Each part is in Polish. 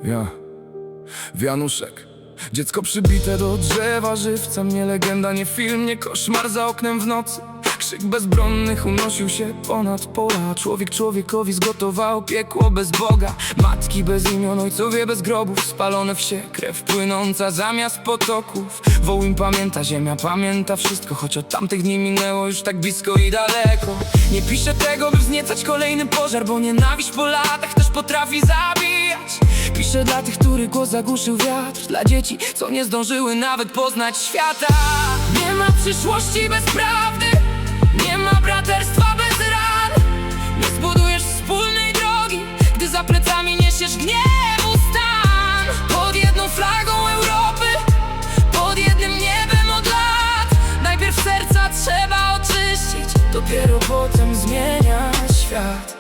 Ja, Wianuszek. Dziecko przybite do drzewa żywcem, nie legenda, nie film, nie koszmar za oknem w nocy. Krzyk bezbronnych unosił się ponad pola. Człowiek człowiekowi zgotował piekło bez Boga. Matki bez imion, ojcowie bez grobów, spalone wsie, krew płynąca zamiast potoków. Wołyń pamięta, ziemia pamięta wszystko, choć od tamtych dni minęło już tak blisko i daleko. Nie piszę tego, by wzniecać kolejny pożar, bo nienawiść po latach też potrafi zabijać. Piszę dla tych, których głos zagłuszył wiatr, dla dzieci, co nie zdążyły nawet poznać świata. Nie ma przyszłości bez prawdy, nie ma braterstwa bez ran. Nie zbudujesz wspólnej drogi, gdy za plecami niesiesz gniewu stan. Pod jedną flagą Europy, pod jednym niebem od lat. Najpierw serca trzeba oczyścić, dopiero potem zmieniać świat.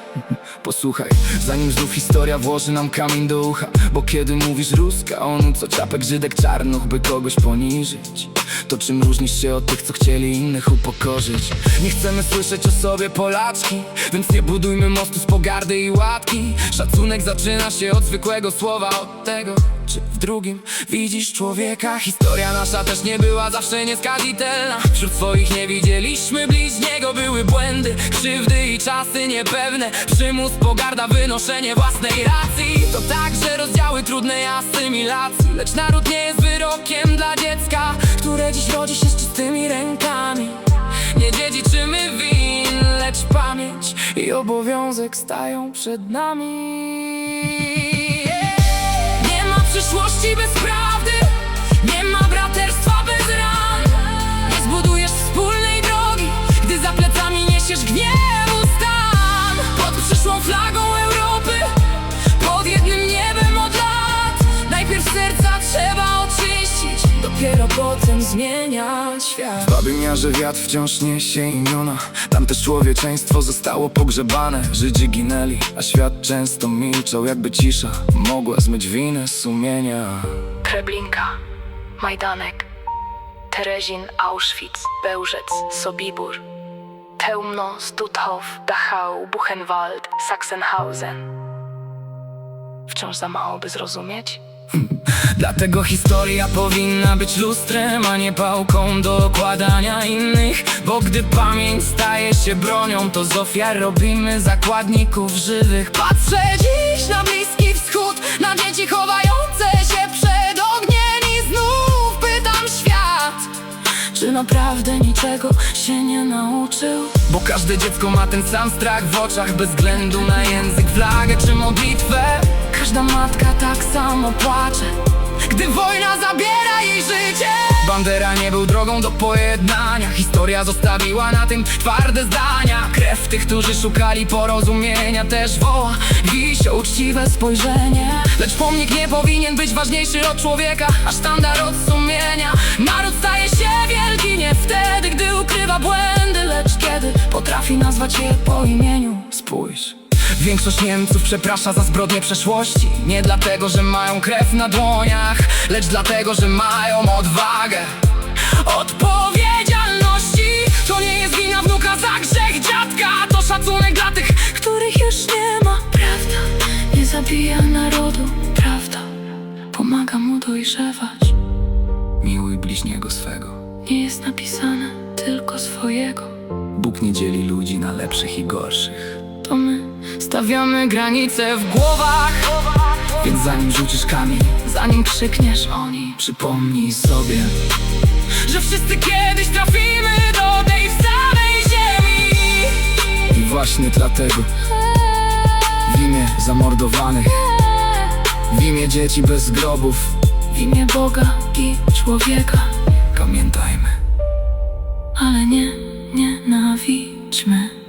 Posłuchaj, zanim znów historia włoży nam kamień do ucha. Bo kiedy mówisz ruska, on co czapek Żydek czarnuch, by kogoś poniżyć. To czym różnisz się od tych, co chcieli innych upokorzyć? Nie chcemy słyszeć o sobie Polaczki, więc nie budujmy mostu z pogardy i łatki. Szacunek zaczyna się od zwykłego słowa, od tego, czy w drugim widzisz człowieka. Historia nasza też nie była zawsze nieskazitelna. Wśród swoich nie widzieliśmy bliźniego, były błędy, krzywdy i czasy niepewne. Przymus, pogarda, wynoszenie własnej racji. To także rozdziały trudnej asymilacji. Lecz naród nie jest wyrokiem dla dziecka, które dziś rodzi się z czystymi rękami. Nie dziedziczymy win, lecz pamięć i obowiązek stają przed nami. Nie ma przyszłości bez prawdy, nie ma braterstwa bez ran. Nie zbudujesz wspólnej drogi, gdy za plecami niesiesz gniewu stan. Pod przyszłą flagą Europy, pod jednym niebem od lat. Najpierw serca trzeba oczyścić, dopiero potem zmieniać świat. W Babym Jarze wiatr wciąż niesie imiona. Tam też człowieczeństwo zostało pogrzebane. Żydzi ginęli, a świat często milczał, jakby cisza mogła zmyć winę sumienia. Treblinka, Majdanek, Terezin, Auschwitz, Bełżec, Sobibór, Chełmno, Stutthof, Dachau, Buchenwald, Sachsenhausen. Wciąż za mało, by zrozumieć? Dlatego historia powinna być lustrem, a nie pałką do okładania innych. Bo gdy pamięć staje się bronią, to z ofiar robimy zakładników żywych. Patrzę dziś na Bliski Wschód, na dzieci chowające się przed ogniem i znów pytam świat, czy naprawdę niczego się nie nauczył? Bo każde dziecko ma ten sam strach w oczach, bez względu na język, flagę czy modlitwę. Każda matka tak samo płacze, gdy wojna zabiera jej życie. Bandera nie był drogą do pojednania, historia zostawiła na tym twarde zdania. Krew tych, którzy szukali porozumienia, też woła dziś o uczciwe spojrzenie. Lecz pomnik nie powinien być ważniejszy od człowieka, a sztandar od sumienia. Naród staje się wielki nie wtedy, gdy ukrywa błędy, lecz kiedy potrafi nazwać je po imieniu. Spójrz, większość Niemców przeprasza za zbrodnie przeszłości. Nie dlatego, że mają krew na dłoniach, lecz dlatego, że mają odwagę odpowiedzialności. To nie jest wina wnuka za grzech dziadka, to szacunek dla tych, których już nie ma. Prawda nie zabija narodu, prawda pomaga mu dojrzewać. Miłuj bliźniego swego. Nie jest napisane tylko swojego. Bóg nie dzieli ludzi na lepszych i gorszych. To my Stawiamy granice w głowach, więc zanim rzucisz kamień, zanim krzykniesz oni, przypomnij sobie, że wszyscy kiedyś trafimy do tej samej ziemi. i właśnie dlatego w imię zamordowanych, w imię dzieci bez grobów, W imię Boga i człowieka, pamiętajmy. ale nie nienawidźmy.